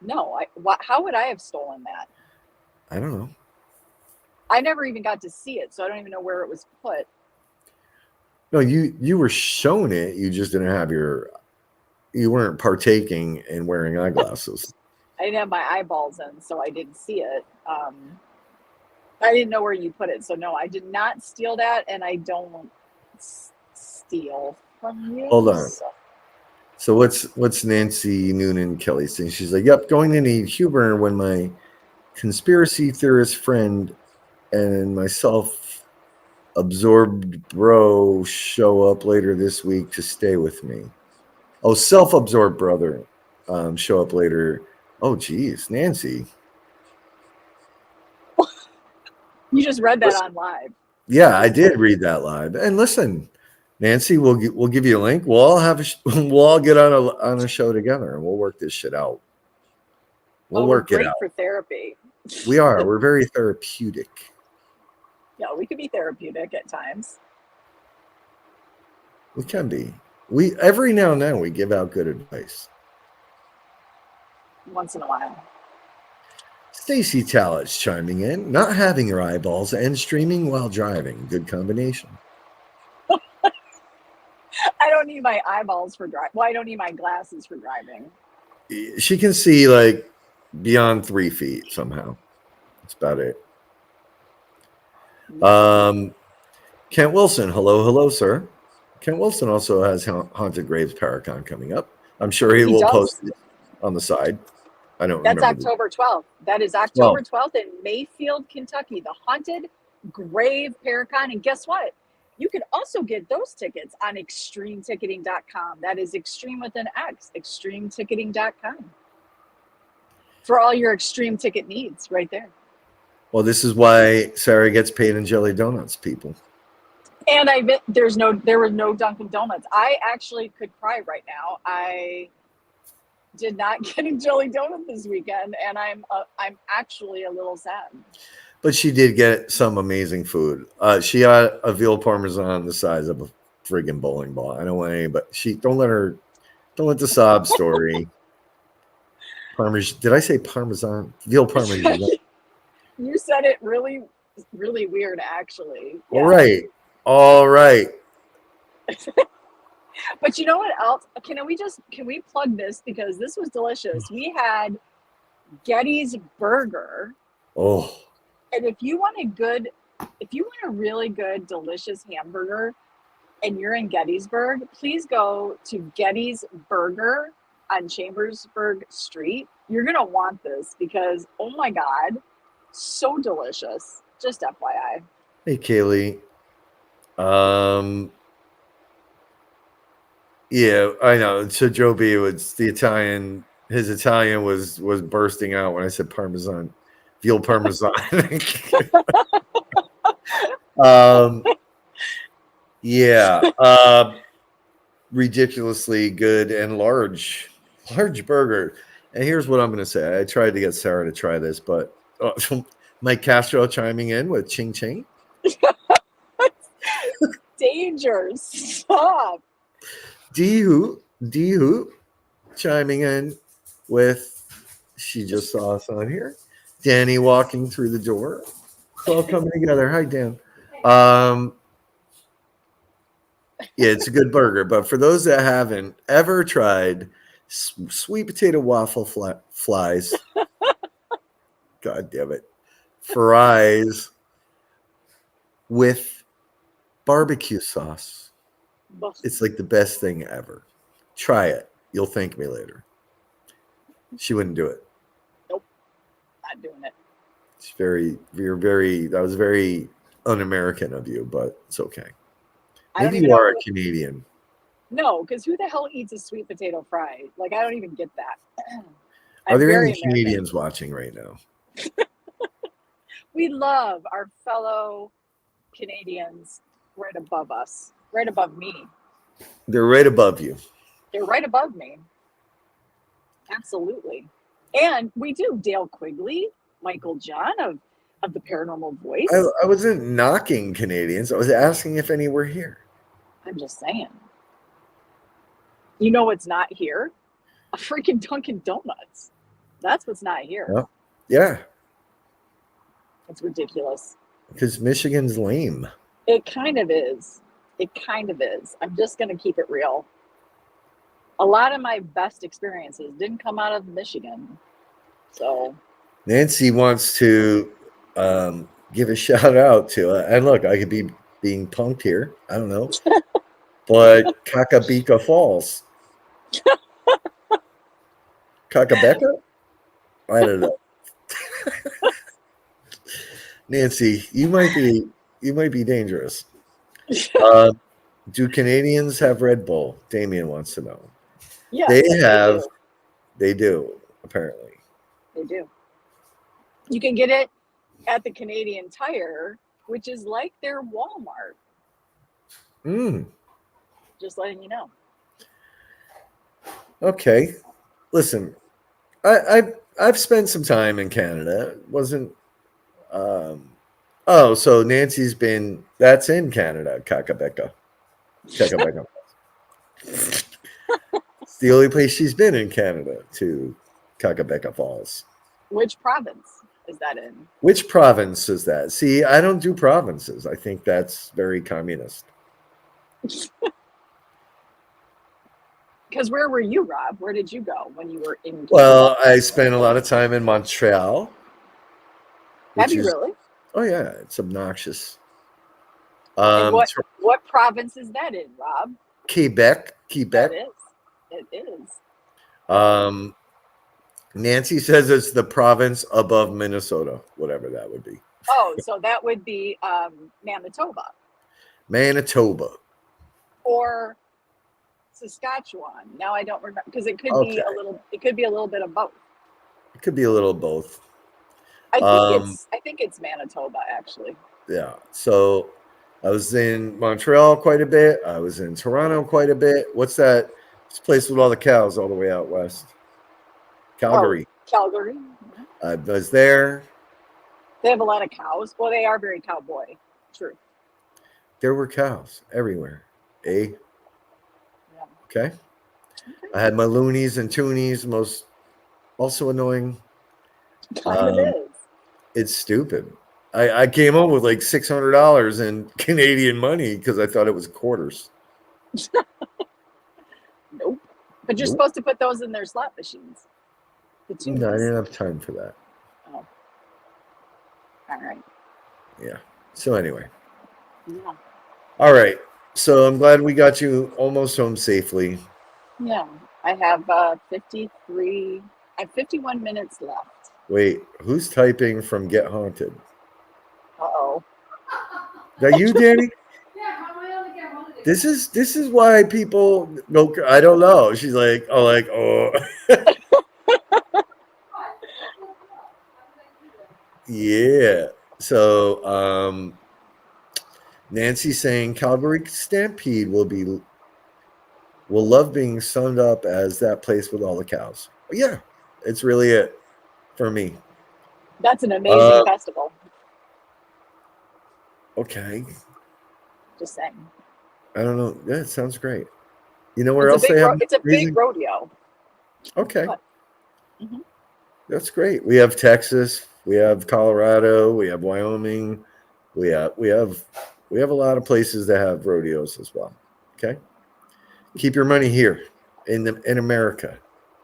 No, how would I have stolen that? I don't know. I never even got to see it, so I don't even know where it was put. No, you were shown it. You just didn't have you weren't partaking in wearing eyeglasses. I didn't have my eyeballs in, so I didn't see it. I didn't know where you put it, so no, I did not steal that, and I don't steal from you. Hold on. So what's Nancy Noonan Kelly saying? She's like, yep, going to need Huber when my conspiracy theorist friend and myself absorbed bro show up later this week to stay with me. Oh, self-absorbed brother show up later. Oh, geez, Nancy. You just read that on live. Yeah, I did read that live. And listen, Nancy, we'll give you a link. We'll all get on a show together and we'll work this shit out. We'll work it out for therapy. We are. We're very therapeutic. Yeah, we could be therapeutic at times. We can be. We every now and then we give out good advice. Once in a while. Stacy Tallis chiming in, not having your eyeballs and streaming while driving. Good combination. I don't need my eyeballs for driving. Well, I don't need my glasses for driving. She can see like beyond 3 feet somehow. That's about it. Kent Wilson, hello, sir. Kent Wilson also has Haunted Graves Paracon coming up. I'm sure he will does. post it on the side. I don't That's remember. October 12th. That is October 12th in Mayfield, Kentucky, the Haunted Grave Paracon. And guess what? You can also get those tickets on extremeticketing.com. That is extreme with an X, extremeticketing.com. For all your extreme ticket needs right there. Well, this is why Sarah gets paid in jelly donuts, people. And there were no Dunkin' Donuts. I actually could cry right now. I did not get a jelly donut this weekend, and I'm actually a little sad. But she did get some amazing food. She got a veal parmesan the size of a friggin' bowling ball. I don't want any, but don't let the sob story. Parmesan. Did I say parmesan? Veal parmesan. You said it really, really weird, actually. Yeah. All right. But you know what else? Can we plug this, because this was delicious. We had Getty's Burger. Oh. And if you want a really good, delicious hamburger and you're in Gettysburg, please go to Getty's Burger on Chambersburg Street. You're going to want this because, oh my God, so delicious. Just FYI. Hey, Kaylee. Yeah, I know. So Joe B was the Italian. His Italian was bursting out when I said parmesan, veal parmesan. Yeah. Ridiculously good and large burger. And here's what I'm going to say. I tried to get Sarah to try this, but Mike Castro chiming in with ching ching. Danger. Stop. D Who chiming in with, she just saw us on here. Danny walking through the door. It's all coming together. Hi, Dan. Yeah, it's a good burger. But for those that haven't ever tried sweet potato waffle flies, God damn it, fries with barbecue sauce. It's like the best thing ever. Try it. You'll thank me later. She wouldn't do it. Nope. Not doing it. That was very un-American of you, but it's okay. Maybe you are a Canadian. No, because who the hell eats a sweet potato fry? Like, I don't even get that. Are there any Canadians watching right now? We love our fellow Canadians right above us, right above me. They're right above you. They're right above me. Absolutely. And we do Dale Quigley, Michael John of the Paranormal Voice. I wasn't knocking Canadians. I was asking if any were here. I'm just saying. You know what's not here? A freaking Dunkin' Donuts. That's what's not here. Well, yeah. It's ridiculous. Because Michigan's lame. It kind of is. I'm just going to keep it real. A lot of my best experiences didn't come out of Michigan. So Nancy wants to give a shout out to, and look, I could be being punked here. I don't know. But Kakabeka Falls. Kakabeka? I don't know. Nancy, you might be dangerous. Do Canadians have Red Bull? Damien wants to know. Yes, they do, apparently. They do. You can get it at the Canadian Tire, which is like their Walmart. Just letting you know. Okay. Listen, I've spent some time in Canada. It wasn't so Nancy's that's in Canada, Kakabeka. It's the only place she's been in Canada, to Kakabeka Falls. Which province? is that in? Which province is that? See, I don't do provinces. I think that's very communist. Because where were you, Rob? Where did you go when you were in? Well, I spent a lot of time in Montreal. Have you really? Oh yeah, it's obnoxious. And what province is that in, Rob? Quebec. It is. Nancy says it's the province above Minnesota, whatever that would be. Oh, so that would be Manitoba. Manitoba. Or Saskatchewan. Now I don't remember because it could be a little. It could be a little bit of both. It could be a little of both. I think it's Manitoba actually. Yeah. So I was in Montreal quite a bit. I was in Toronto quite a bit. What's that? This place with all the cows all the way out west. Calgary. Oh, Calgary. I was there. They have a lot of cows. Well, they are very cowboy. True. There were cows everywhere. Yeah. Okay. I had my loonies and toonies. Most also annoying. Kind of is. It's stupid. I came home with like $600 in Canadian money because I thought it was quarters. Nope. But you're supposed to put those in their slot machines. No, I didn't have time for that. Oh. All right. Yeah. So anyway. Yeah. All right. So I'm glad we got you almost home safely. Yeah. I have 53. I have 51 minutes left. Wait, who's typing from Get Haunted? Uh-oh. Is that you, Danny? This is why people go. I don't know. She's like, oh. Yeah. So, Nancy's saying Calgary Stampede will love being summed up as that place with all the cows. Yeah, it's really it for me. That's an amazing festival. Okay. Just saying. I don't know. Yeah, it sounds great. You know where else they have? It's a big rodeo. Okay. Mm-hmm. That's great. We have Texas. We have Colorado. We have Wyoming. We have a lot of places that have rodeos as well. Okay. Keep your money here in America.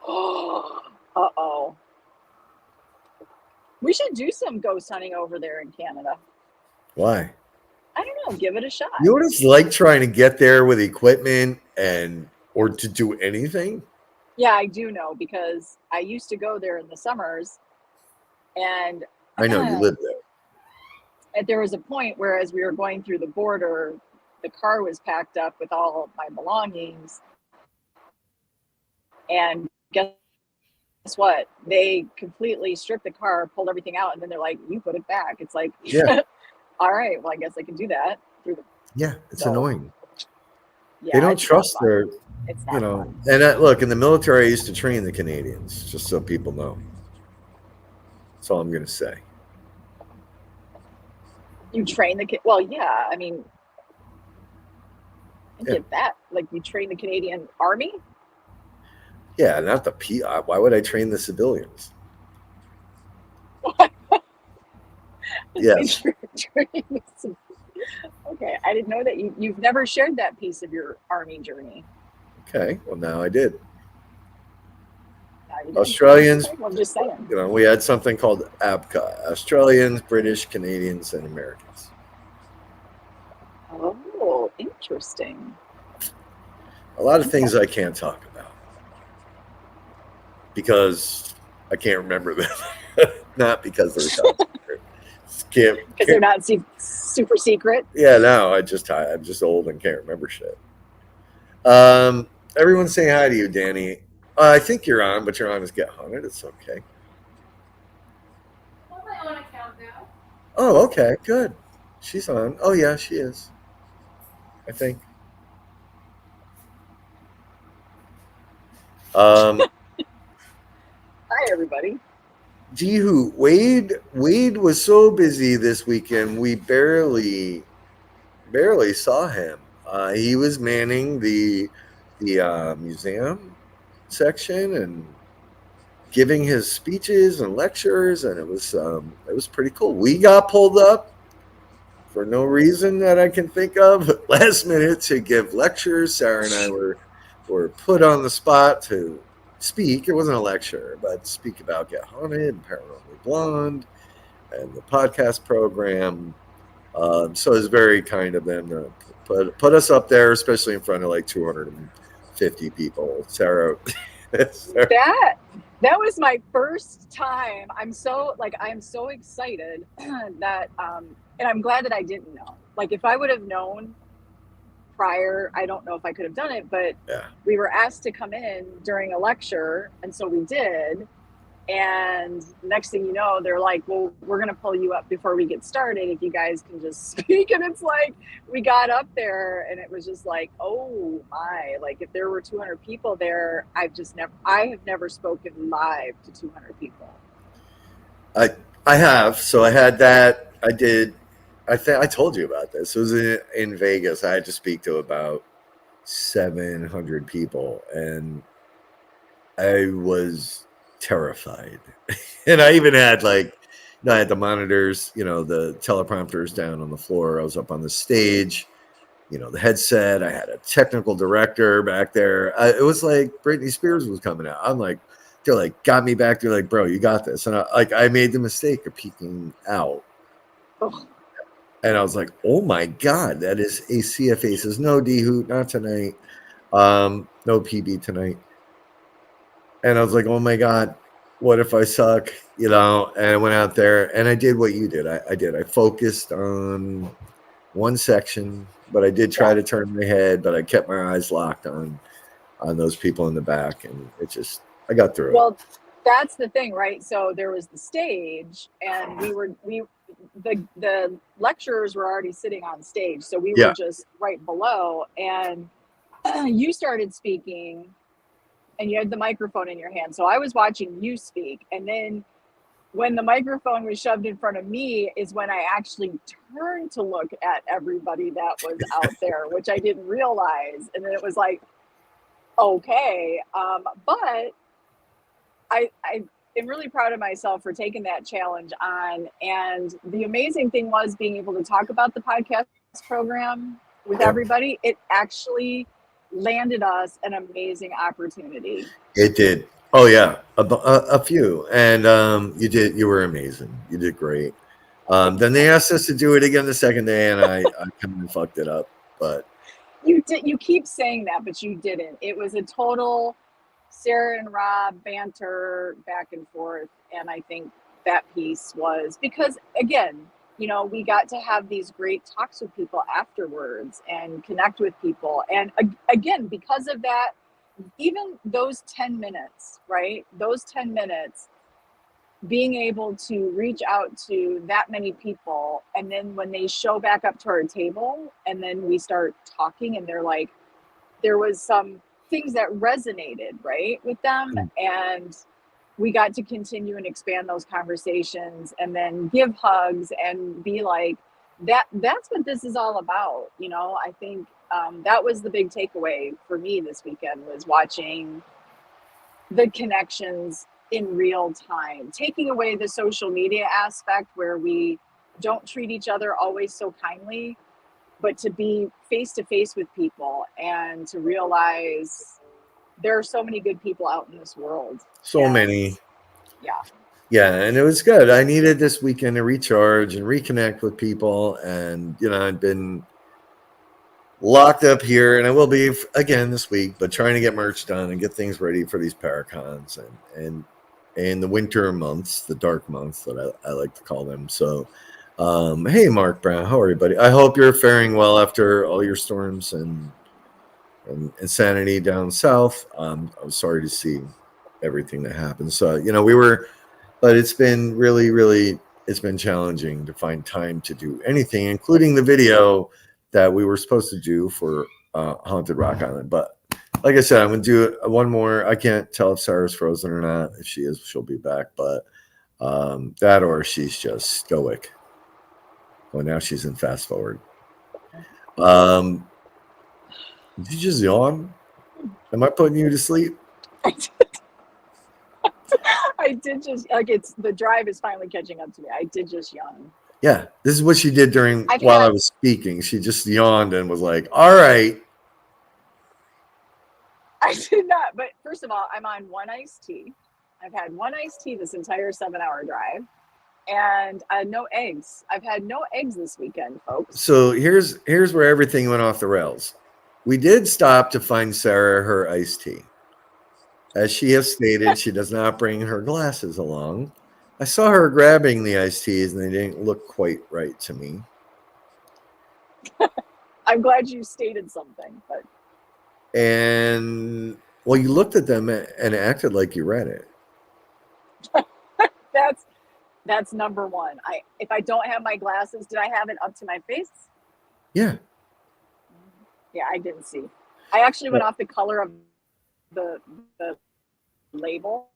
Uh-oh. We should do some ghost hunting over there in Canada. Why? I don't know. Give it a shot. You know what it's like trying to get there with equipment or to do anything? Yeah, I do know because I used to go there in the summers, and I know you lived there. And there was a point where, as we were going through the border, the car was packed up with all of my belongings, and guess what? They completely stripped the car, pulled everything out, and then they're like, "You put it back." It's like, yeah. All right, well, I guess I can do that. It's annoying. Yeah, they don't trust their, it's not fun. And look, in the military, I used to train the Canadians, just so people know. That's all I'm going to say. You train the kid? Well, yeah. I mean, I get that. Like, you train the Canadian Army? Yeah, not the PI. Why would I train the civilians? Yes. Okay, I didn't know that you've never shared that piece of your Army journey. Okay, well now I did. Australians, I'm just saying. We had something called ABCA: Australians, British, Canadians, and Americans. Oh, interesting. A lot of things I can't talk about because I can't remember them. Not because they're top secret. Because they're not super secret. Yeah, no, I'm just old and can't remember shit. Everyone's saying hi to you, Danny. I think you're on, but you're on as Get Haunted. It's okay. On my own account now. Oh, okay, good. She's on. Oh, yeah, she is. I think. Hi, everybody. Jihu, Wade was so busy this weekend. We barely saw him. He was manning the museum section, and giving his speeches and lectures, and it was pretty cool. We got pulled up for no reason that I can think of last minute to give lectures. Sarah and I were put on the spot to speak. It wasn't a lecture, but speak about Get Haunted and Paranormally Blonde and the podcast program. So it's very kind of them to put us up there, especially in front of like 250 people. Sarah. That was my first time. I'm so excited that and I'm glad that I didn't know. Like, if I would have known prior, I don't know if I could have done it, but Yeah. we were asked to come in during a lecture, and so we did. And next thing you know, they're like, well, we're going to pull you up before we get started if you guys can just speak. And it's like, we got up there and it was just like, oh my, like if there were 200 people there, I have never spoken live to 200 people. I have. So I had that. I did. I told you about this. It was in Vegas. I had to speak to about 700 people, and I was terrified. And I even had I had the monitors, the teleprompters down on the floor. I was up on the stage, the headset. I had a technical director back there. It was like Britney Spears was coming out. I'm like, they're got me back. They're like, bro, you got this. And I made the mistake of peeking out. Oh. And I was like, oh my God, that is a sea of faces. No D-Hoot, not tonight. No PB tonight. And I was like, oh my God, what if I suck? And I went out there and I did what you did. I did. I focused on one section, but I did try to turn my head, but I kept my eyes locked on those people in the back. And I got through it. Well, that's the thing, right? So there was the stage, and the lecturers were already sitting on stage. So we were just right below, and you started speaking and you had the microphone in your hand. So I was watching you speak. And then when the microphone was shoved in front of me is when I actually turned to look at everybody that was out there, which I didn't realize. And then it was like, okay. But I am really proud of myself for taking that challenge on. And the amazing thing was being able to talk about the podcast program with everybody. It actually landed us an amazing opportunity. It did. Oh yeah, a few. And you were amazing. You did great. Then they asked us to do it again the second day, and I kind of fucked it up. But you keep saying that, but you didn't. It was a total Sarah and Rob banter back and forth. And I think that piece was because, again, we got to have these great talks with people afterwards and connect with people. And again, because of that, even those 10 minutes, right? Those 10 minutes, being able to reach out to that many people. And then when they show back up to our table and then we start talking and they're like, there was some things that resonated, right, with them. And we got to continue and expand those conversations and then give hugs and be like, that's what this is all about. I think that was the big takeaway for me this weekend, was watching the connections in real time, taking away the social media aspect where we don't treat each other always so kindly, but to be face to face with people and to realize there are so many good people out in this world. So many. Yeah. Yeah, and it was good. I needed this weekend to recharge and reconnect with people. And, I've been locked up here, and I will be again this week, but trying to get merch done and get things ready for these Paracons and in the winter months, the dark months that I like to call them. So, hey, Mark Brown, how are you, buddy? I hope you're faring well after all your storms and insanity down south. I was sorry to see everything that happened. So, but it's been really, it's been challenging to find time to do anything, including the video that we were supposed to do for Haunted Rock Island. But like I said, I'm going to do one more. I can't tell if Sarah's frozen or not. If she is, she'll be back. But that, or she's just stoic. Well, now she's in fast forward. Did you just yawn? Am I putting you to sleep? I did just the drive is finally catching up to me. I did just yawn. Yeah, this is what she did while I was speaking. She just yawned and was like, "All right." I did not. But first of all, I'm on one iced tea. I've had one iced tea this entire 7-hour drive, and no eggs. I've had no eggs this weekend, folks. So here's where everything went off the rails. We did stop to find Sarah her iced tea. As she has stated, she does not bring her glasses along. I saw her grabbing the iced teas, and they didn't look quite right to me. I'm glad you stated something, but. And well, you looked at them and acted like you read it. That's number one. If I don't have my glasses, did I have it up to my face? Yeah. Yeah, I didn't see. I actually went off the color of the label.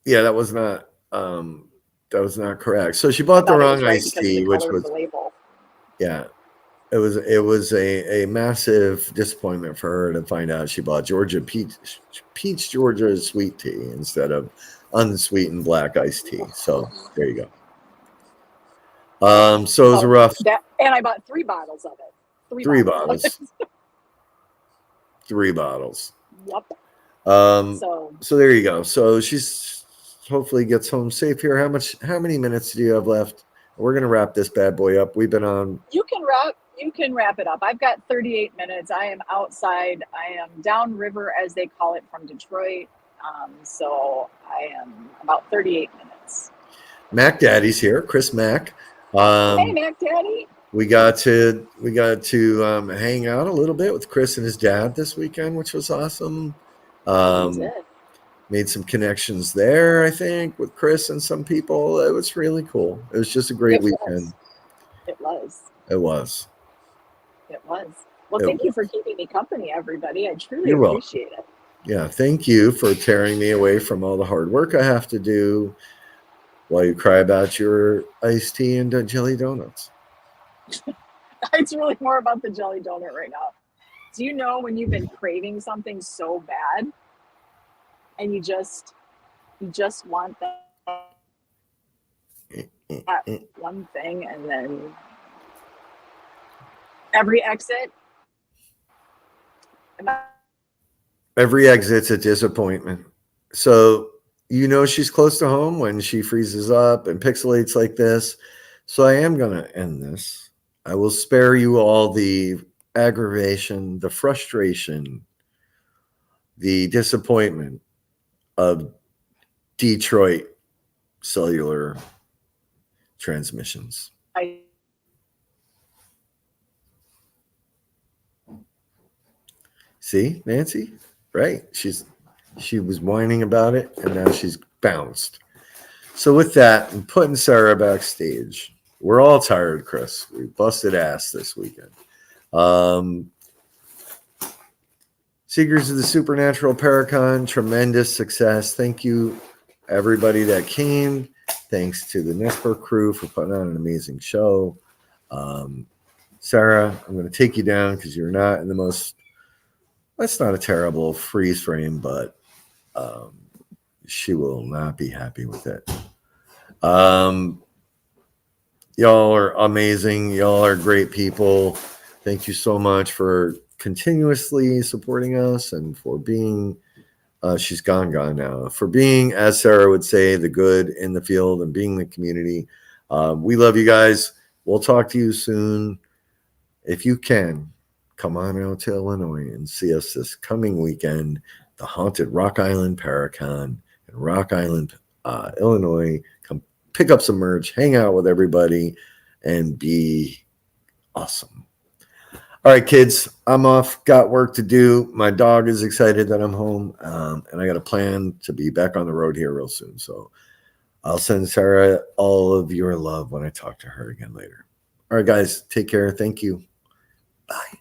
Yeah, that was not correct. So she bought the wrong iced tea, which was the label. Yeah. It was a massive disappointment for her to find out she bought peach Georgia sweet tea instead of unsweetened black iced tea. So there you go. So it was a rough. And I bought 3 bottles of it. 3 bottles. 3 bottles. Yep. So there you go. So she's hopefully gets home safe here. How many minutes do you have left? We're gonna wrap this bad boy up. We've been on. You can wrap it up. I've got 38 minutes. I am outside. I am downriver, as they call it, from Detroit. So I am about 38 minutes. Mac Daddy's here, Chris Mac. Hey, Mac Daddy. We got to hang out a little bit with Chris and his dad this weekend, which was awesome. Made some connections there, I think, with Chris and some people. It was really cool. It was just a great weekend. It was. Well, thank you for keeping me company, everybody. I truly appreciate it. Yeah, thank you for tearing me away from all the hard work I have to do while you cry about your iced tea and jelly donuts. It's really more about the jelly donut right now. Do you know when you've been craving something so bad and you just want that one thing, and then every exit's a disappointment. So she's close to home when she freezes up and pixelates like this. So I am going to end this. I will spare you all the aggravation, the frustration, the disappointment of Detroit cellular transmissions. See, Nancy? Right? She was whining about it, and now she's bounced. So with that, I'm putting Sarah backstage. We're all tired, Chris. We busted ass this weekend. Seekers of the Supernatural Paracon, tremendous success. Thank you, everybody that came. Thanks to the Nesper crew for putting on an amazing show. Sarah, I'm going to take you down because you're not in the most. That's not a terrible freeze frame, but she will not be happy with it. Y'all are amazing. Y'all are great people. Thank you so much for continuously supporting us and for being, she's gone now, for being, as Sarah would say, the good in the field and being the community. We love you guys. We'll talk to you soon. If you can, come on out to Illinois and see us this coming weekend, the haunted Rock Island Paracon in Rock Island, Illinois. Come pick up some merch, hang out with everybody, and be awesome. All right, kids, I'm off. Got work to do. My dog is excited that I'm home, and I got a plan to be back on the road here real soon. So I'll send Sarah all of your love when I talk to her again later. All right, guys, take care. Thank you. Bye.